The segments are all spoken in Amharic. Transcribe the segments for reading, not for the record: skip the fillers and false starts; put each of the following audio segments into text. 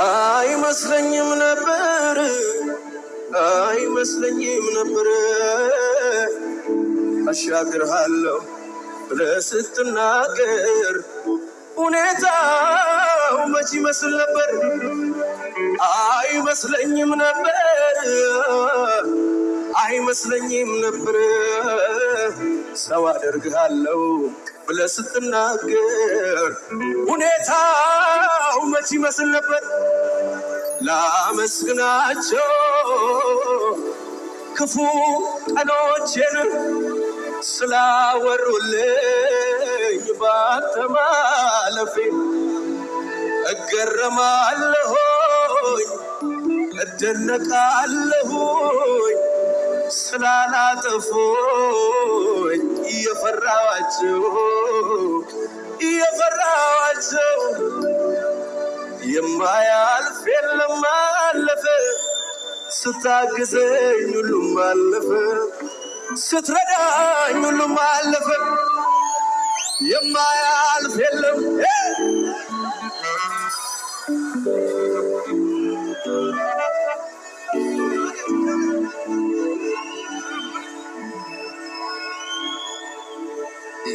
አይመስለኝም ነበር አይመስለኝም ነበር አሻግርሃለሁ ብለህ ስትናገር ሁኔታው መች ይመስል ነበር አይመስለኝም ነበር ሰው አደርግሃለሁ ብለህ ስትናገር ሁኔታው መች ይመስል ነበር ላመስግናቸው ክፉ ቀኖቼን ስላወሩልኝ ባንተ ማለፌ እገረማለሁኝ እደነቃለሁኝ ስላላጠፉኝ እየፈራኋቸው የማያልፍ የለም አለፈ ስታግዘኝ ሁሉም አለፈ ስትረዳኝ ሁሉም አለፈ የማያልፍ የለም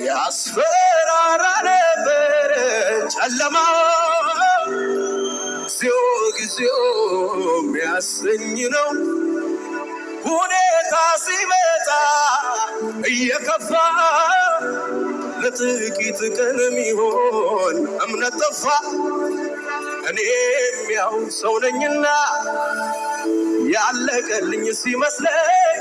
ያስፈራራ ነበር ጨለማው ጊዜው የሚያሰኝ ነው ሁኔታ ሲመጣ እየከፋ ለጥቂት ቀን የሚሆን እምነት ጠፋ እኔም ያው ሰው ነኝና ያለቀልኝ ሲመስለኝ